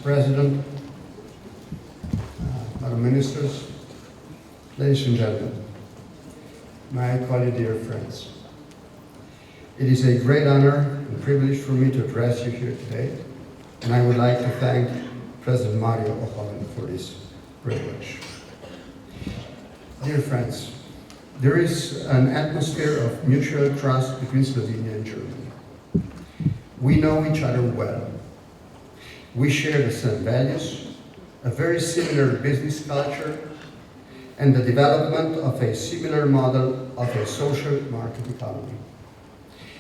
President, Madam Ministers, ladies and gentlemen, my colleague, dear friends. It is a great honor and privilege for me to address you here today, and I would like to thank President Mario Ohomen for this privilege. Dear friends, there is an atmosphere of mutual trust between Slovenia and Germany. We know each other well. We share the same values, a very similar business culture, and the development of a similar model of a social market economy.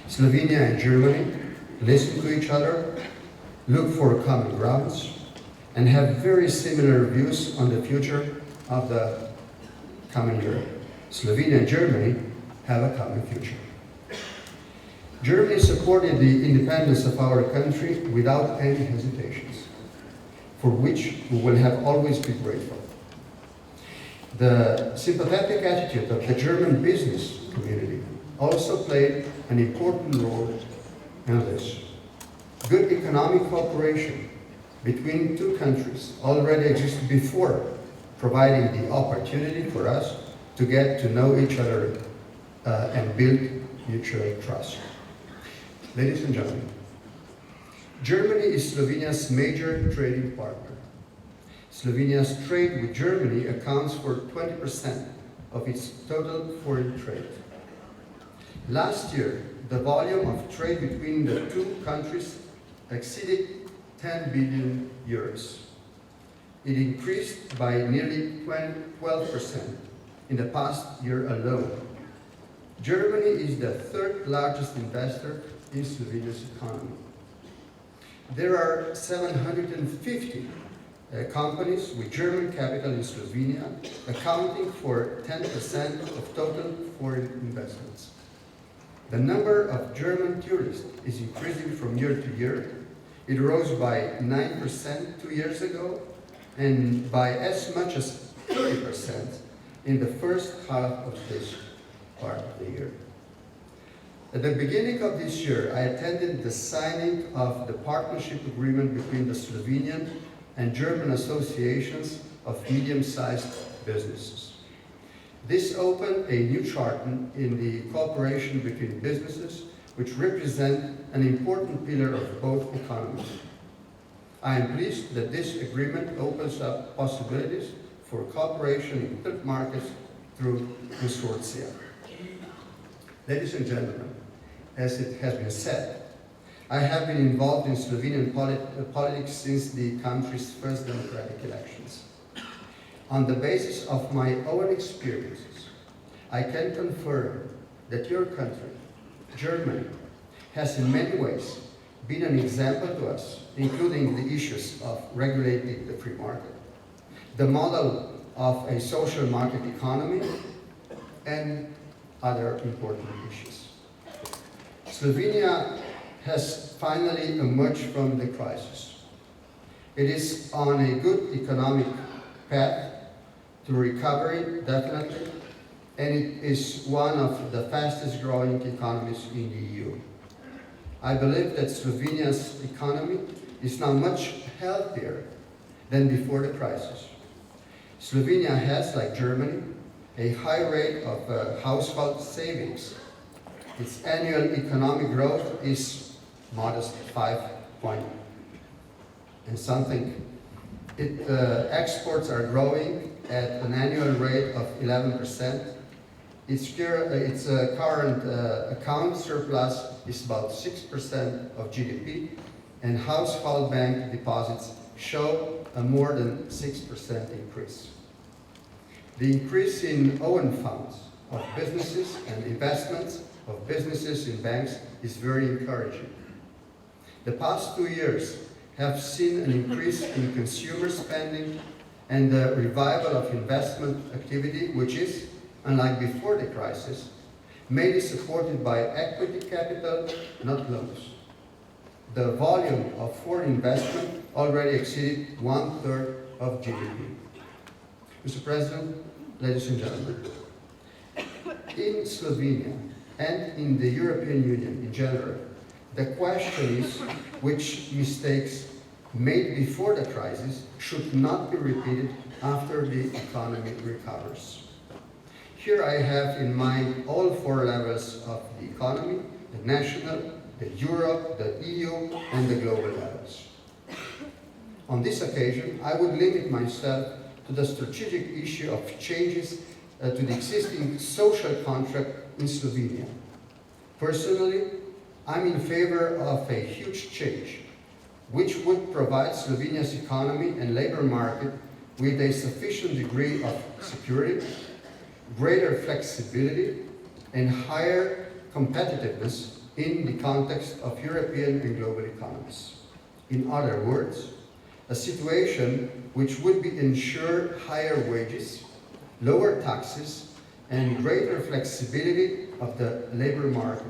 Slovenia and Germany listen to each other, look for common grounds, and have very similar views on the future of the common Europe. Slovenia and Germany have a common future. Germany supported the independence of our country without any hesitations, for which we will have always be grateful. The sympathetic attitude of the German business community also played an important role in this. Good economic cooperation between two countries already existed before, providing the opportunity for us to get to know each other and build mutual trust. Ladies and gentlemen, Germany is Slovenia's major trading partner. Slovenia's trade with Germany accounts for 20% of its total foreign trade. Last year, the volume of trade between the two countries exceeded 10 billion euros. It increased by nearly 12% in the past year alone. Germany is the third largest investor in Slovenia's economy. There are 750 companies with German capital in Slovenia, accounting for 10% of total foreign investments. The number of German tourists is increasing from year to year. It rose by 9% 2 years ago, and by as much as 30% in the first half of this part of the year. At the beginning of this year, I attended the signing of the partnership agreement between the Slovenian and German associations of medium-sized businesses. This opened a new chapter in the cooperation between businesses, which represent an important pillar of both economies. I am pleased that this agreement opens up possibilities for cooperation in third markets through consortia. Ladies and gentlemen, as it has been said, I have been involved in Slovenian politics since the country's first democratic elections. On the basis of my own experiences, I can confirm that your country, Germany, has in many ways been an example to us, including the issues of regulating the free market, the model of a social market economy, and other important issues. Slovenia has finally emerged from the crisis. It is on a good economic path to recovery, definitely, and it is one of the fastest growing economies in the EU. I believe that Slovenia's economy is now much healthier than before the crisis. Slovenia has, like Germany, a high rate of household savings. Its annual economic growth is modest 5 point and something. Exports are growing at an annual rate of 11%. Its current account surplus is about 6% of GDP, and household bank deposits show a more than 6% increase. The increase in own funds of businesses and investments of businesses in banks is very encouraging. The past 2 years have seen an increase in consumer spending and the revival of investment activity, which is, unlike before the crisis, mainly supported by equity capital, not loans. The volume of foreign investment already exceeded 1/3 of GDP. Mr. President, ladies and gentlemen, in Slovenia and in the European Union in general, the question is which mistakes made before the crisis should not be repeated after the economy recovers. Here I have in mind all four levels of the economy: the national, the Europe, the EU, and the global levels. On this occasion, I would limit myself to the strategic issue of changes to the existing social contract in Slovenia. Personally, I'm in favor of a huge change, which would provide Slovenia's economy and labor market with a sufficient degree of security, greater flexibility, and higher competitiveness in the context of European and global economies. In other words, a situation which would ensure higher wages, lower taxes, and greater flexibility of the labor market.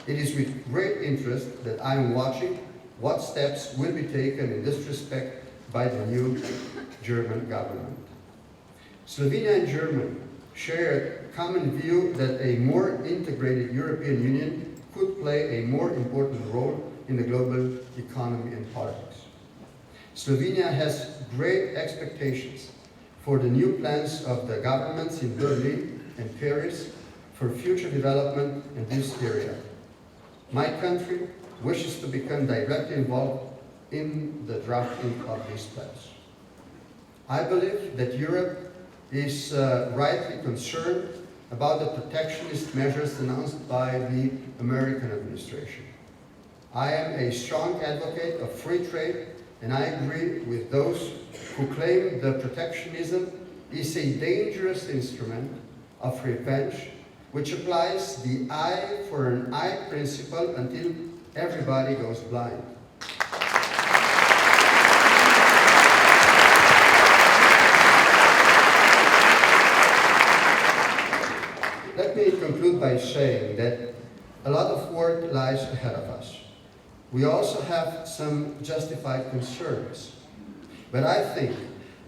It is with great interest that I am watching what steps will be taken in this respect by the new German government. Slovenia and Germany share a common view that a more integrated European Union could play a more important role in the global economy and politics. Slovenia has great expectations for the new plans of the governments in Berlin and Paris for future development in this area. My country wishes to become directly involved in the drafting of these plans. I believe that Europe is rightly concerned about the protectionist measures announced by the American administration. I am a strong advocate of free trade, and I agree with those who claim that protectionism is a dangerous instrument of revenge, which applies the eye for an eye principle until everybody goes blind. Let me conclude by saying that a lot of work lies ahead of us. We also have some justified concerns. But I think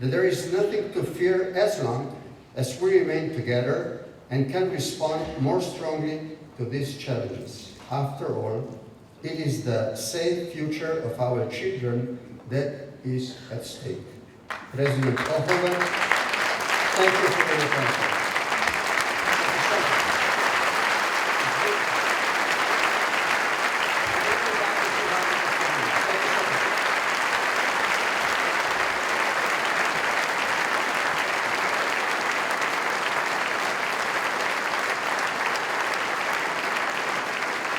that there is nothing to fear as long as we remain together and can respond more strongly to these challenges. After all, it is the safe future of our children that is at stake. President Pahor, thank you for your attention.